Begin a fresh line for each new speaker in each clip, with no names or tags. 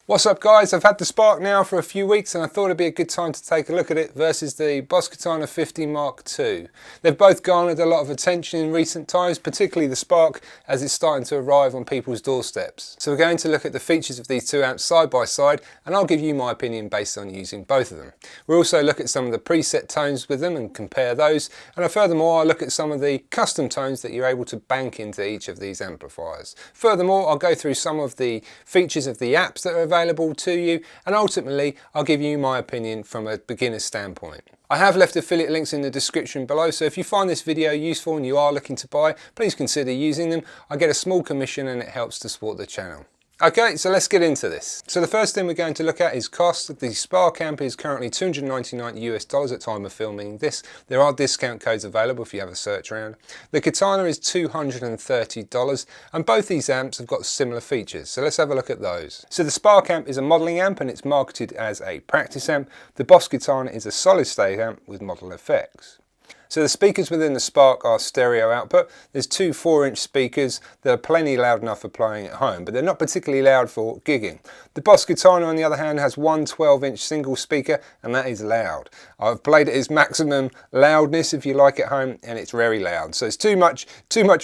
What's up guys, I've had the Spark now for a few weeks and I thought it'd be a good time to take a look at it versus the Boss Katana 50 Mark II. They've both garnered a lot of attention in recent times, particularly the Spark as it's starting to arrive on people's doorsteps. So we're going to look at the features of these two amps side by side and I'll give you my opinion based on using both of them. We'll also look at some of the preset tones with them and compare those, and furthermore I'll look at some of the custom tones that you're able to bank into each of these amplifiers. Furthermore, I'll go through some of the features of the apps that are available to you, and ultimately I'll give you my opinion from a beginner's standpoint. I have left affiliate links in the description below, so if you find this video useful and you are looking to buy, please consider using them. I get a small commission and it helps to support the channel. Okay, so let's get into this. So the first thing we're going to look at is cost. The Spark amp is currently $299 US at time of filming this. There are discount codes available if you have a search around. The Katana is $230, and both these amps have got similar features. So let's have a look at those. So the Spark amp is a modelling amp and it's marketed as a practice amp. The Boss Katana is a solid state amp with model effects. So the speakers within the Spark are stereo output. There's two 4-inch speakers that are plenty loud enough for playing at home, but they're not particularly loud for gigging. The Boss Katana on the other hand has one 12-inch single speaker and that is loud. I've played it its maximum loudness if you like at home and it's very loud. So it's too much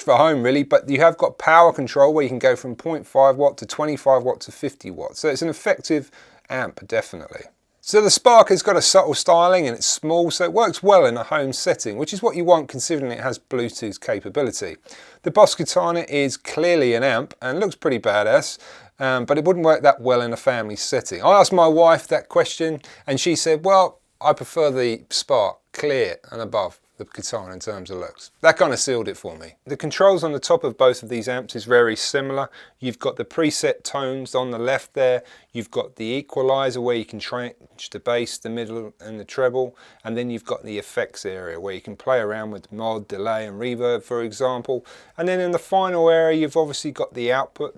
for home really, but you have got power control where you can go from 0.5 watt to 25 watt to 50 watt. So it's an effective amp definitely. So the Spark has got a subtle styling and it's small, so it works well in a home setting, which is what you want considering it has Bluetooth capability. The Boss Katana is clearly an amp and looks pretty badass, but it wouldn't work that well in a family setting. I asked my wife that question and she said, well, I prefer the Spark clear and above the Katana in terms of looks. That kind of sealed it for me. The controls on the top of both of these amps is very similar. You've got the preset tones on the left there. You've got the equalizer where you can change the bass, the middle and the treble. And then you've got the effects area where you can play around with mod, delay and reverb, for example. And then in the final area, you've obviously got the output,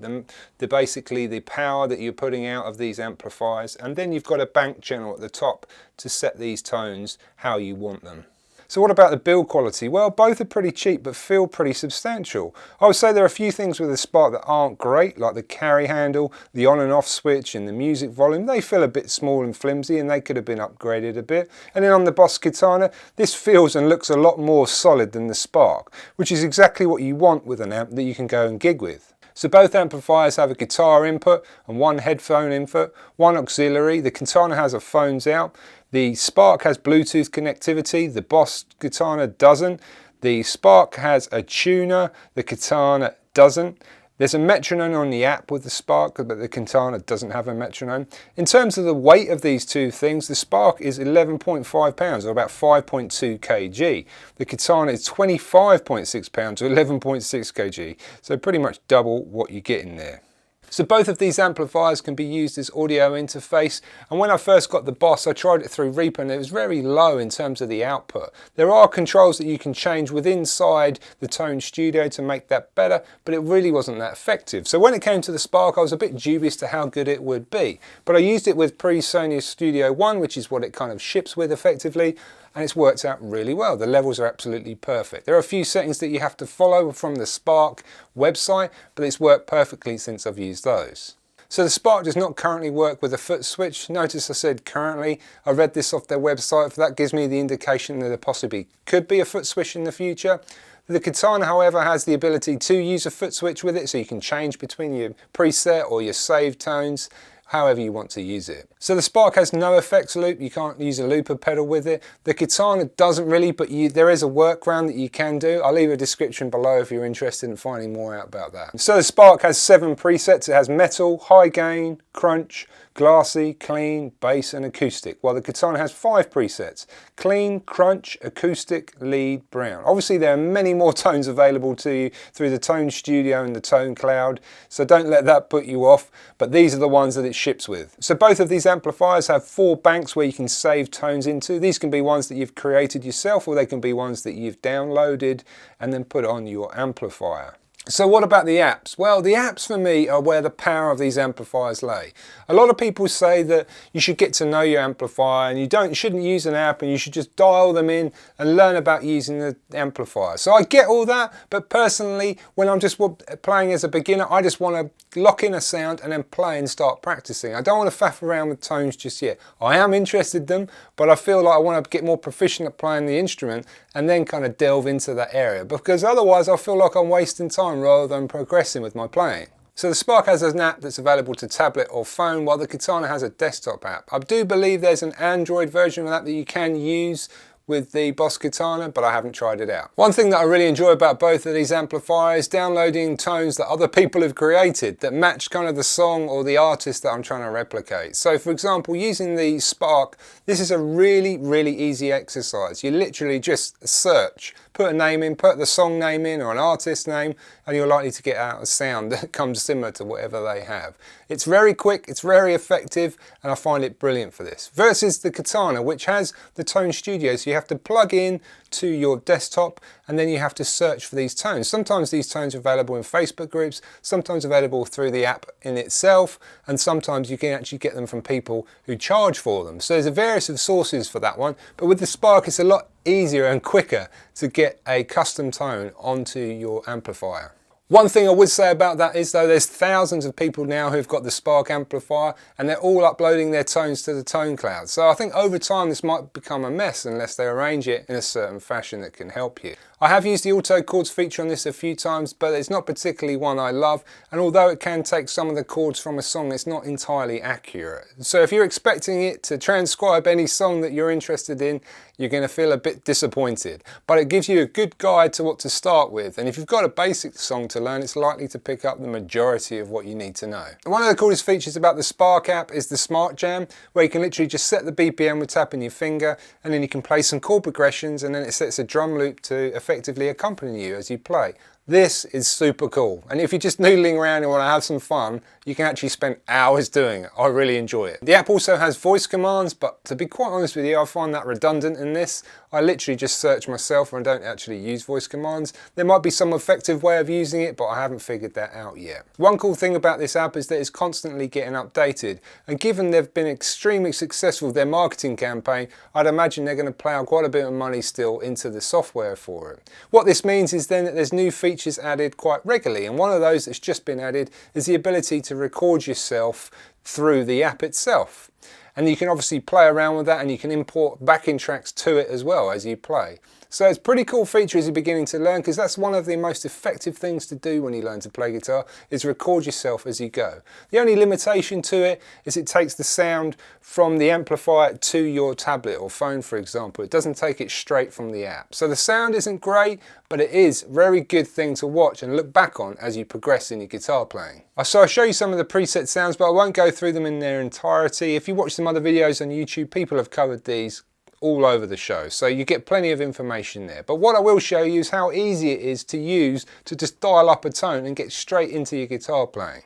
basically the power that you're putting out of these amplifiers. And then you've got a bank channel at the top to set these tones how you want them. So what about the build quality? Well, both are pretty cheap but feel pretty substantial. I would say there are a few things with the Spark that aren't great, like the carry handle, the on and off switch and the music volume. They feel a bit small and flimsy and they could have been upgraded a bit. And then on the Boss Katana, this feels and looks a lot more solid than the Spark, which is exactly what you want with an amp that you can go and gig with. So both amplifiers have a guitar input and one headphone input, one auxiliary. The Katana has a phones out. The Spark has Bluetooth connectivity. The Boss Katana doesn't. The Spark has a tuner. The Katana doesn't. There's a metronome on the app with the Spark, but the Katana doesn't have a metronome. In terms of the weight of these two things, the Spark is 11.5 pounds, or about 5.2 kg. The Katana is 25.6 pounds, or 11.6 kg. So pretty much double what you get in there. So both of these amplifiers can be used as audio interface, and when I first got the Boss I tried it through Reaper and it was very low in terms of the output. There are controls that you can change within inside the Tone Studio to make that better, but it really wasn't that effective. So when it came to the Spark I was a bit dubious to how good it would be, but I used it with pre-Sony Studio One, which is what it kind of ships with effectively, and it's worked out really well. The levels are absolutely perfect. There are a few settings that you have to follow from the Spark website, but it's worked perfectly since I've used those. So the Spark does not currently work with a foot switch. Notice I said currently. I read this off their website, for that gives me the indication that there possibly could be a foot switch in the future. The Katana, however, has the ability to use a foot switch with it, so you can change between your preset or your saved tones, however you want to use it. So the Spark has no effects loop, you can't use a looper pedal with it. The Katana doesn't really, but there is a workaround that you can do. I'll leave a description below if you're interested in finding more out about that. So the Spark has 7 presets. It has metal, high gain, crunch, glassy, clean, bass and acoustic, while the Katana has 5 presets: clean, crunch, acoustic, lead, brown. Obviously there are many more tones available to you through the Tone Studio and the Tone Cloud, so don't let that put you off, but these are the ones that it ships with. So both of these amplifiers have 4 banks where you can save tones into. These can be ones that you've created yourself, or they can be ones that you've downloaded and then put on your amplifier. So what about the apps? Well, the apps for me are where the power of these amplifiers lay. A lot of people say that you should get to know your amplifier and you shouldn't use an app, and you should just dial them in and learn about using the amplifier. So I get all that, but personally, when I'm just playing as a beginner, I just want to lock in a sound and then play and start practicing. I don't want to faff around with tones just yet. I am interested in them, but I feel like I want to get more proficient at playing the instrument and then kind of delve into that area, because otherwise I feel like I'm wasting time rather than progressing with my playing. So the Spark has an app that's available to tablet or phone, while the Katana has a desktop app. I do believe there's an Android version of that that you can use with the Boss Katana, but I haven't tried it out. One thing that I really enjoy about both of these amplifiers, downloading tones that other people have created that match kind of the song or the artist that I'm trying to replicate. So for example, using the Spark, this is a really, really easy exercise. You literally just search, put a name in, put the song name in or an artist name, and you're likely to get out a sound that comes similar to whatever they have. It's very quick, it's very effective, and I find it brilliant for this. Versus the Katana, which has the Tone Studio, so you have to plug in to your desktop and then you have to search for these tones. Sometimes these tones are available in Facebook groups, sometimes available through the app in itself, and sometimes you can actually get them from people who charge for them. So there's a various of sources for that one, but with the Spark it's a lot easier and quicker to get a custom tone onto your amplifier. One thing I would say about that is though, there's thousands of people now who've got the Spark amplifier and they're all uploading their tones to the tone cloud. So I think over time this might become a mess unless they arrange it in a certain fashion that can help you. I have used the auto chords feature on this a few times, but it's not particularly one I love, and although it can take some of the chords from a song, it's not entirely accurate. So if you're expecting it to transcribe any song that you're interested in, you're going to feel a bit disappointed. But it gives you a good guide to what to start with, and if you've got a basic song to learn, it's likely to pick up the majority of what you need to know. One of the coolest features about the Spark app is the Smart Jam, where you can literally just set the BPM with tapping your finger, and then you can play some chord progressions, and then it sets a drum loop to effectively accompany you as you play. This is super cool, and if you're just noodling around and want to have some fun, you can actually spend hours doing it. I really enjoy it. The app also has voice commands, but to be quite honest with you, I find that redundant in this. I literally just search myself and don't actually use voice commands. There might be some effective way of using it, but I haven't figured that out yet. One cool thing about this app is that it's constantly getting updated, and given they've been extremely successful with their marketing campaign, I'd imagine they're going to plough quite a bit of money still into the software for it. What this means is then that there's new features added quite regularly, and one of those that's just been added is the ability to record yourself through the app itself. And you can obviously play around with that, and you can import backing tracks to it as well as you play. So it's a pretty cool feature as you're beginning to learn, because that's one of the most effective things to do when you learn to play guitar, is record yourself as you go. The only limitation to it is it takes the sound from the amplifier to your tablet or phone, for example. It doesn't take it straight from the app. So the sound isn't great, but it is a very good thing to watch and look back on as you progress in your guitar playing. So I'll show you some of the preset sounds, but I won't go through them in their entirety. If you watch some other videos on YouTube, people have covered these all over the show, so you get plenty of information there. But what I will show you is how easy it is to use to just dial up a tone and get straight into your guitar playing.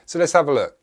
So let's have a look.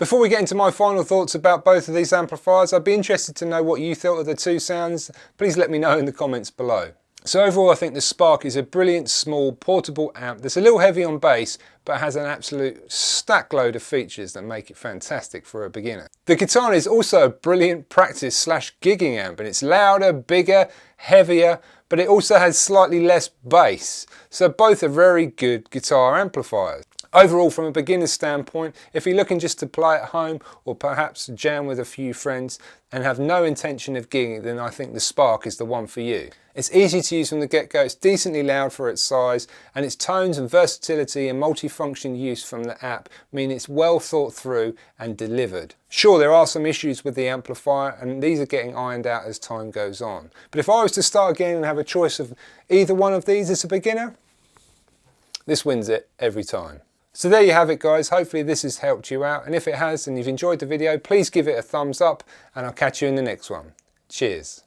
Before we get into my final thoughts about both of these amplifiers, I'd be interested to know what you thought of the two sounds. Please let me know in the comments below. So overall, I think the Spark is a brilliant, small, portable amp that's a little heavy on bass, but has an absolute stack load of features that make it fantastic for a beginner. The Katana is also a brilliant practice / gigging amp, and it's louder, bigger, heavier, but it also has slightly less bass. So both are very good guitar amplifiers. Overall, from a beginner's standpoint, if you're looking just to play at home or perhaps jam with a few friends and have no intention of gigging, then I think the Spark is the one for you. It's easy to use from the get-go, it's decently loud for its size, and its tones and versatility and multi-function use from the app mean it's well thought through and delivered. Sure, there are some issues with the amplifier, and these are getting ironed out as time goes on. But if I was to start again and have a choice of either one of these as a beginner, this wins it every time. So there you have it, guys. Hopefully this has helped you out, and if it has and you've enjoyed the video, please give it a thumbs up, and I'll catch you in the next one. Cheers.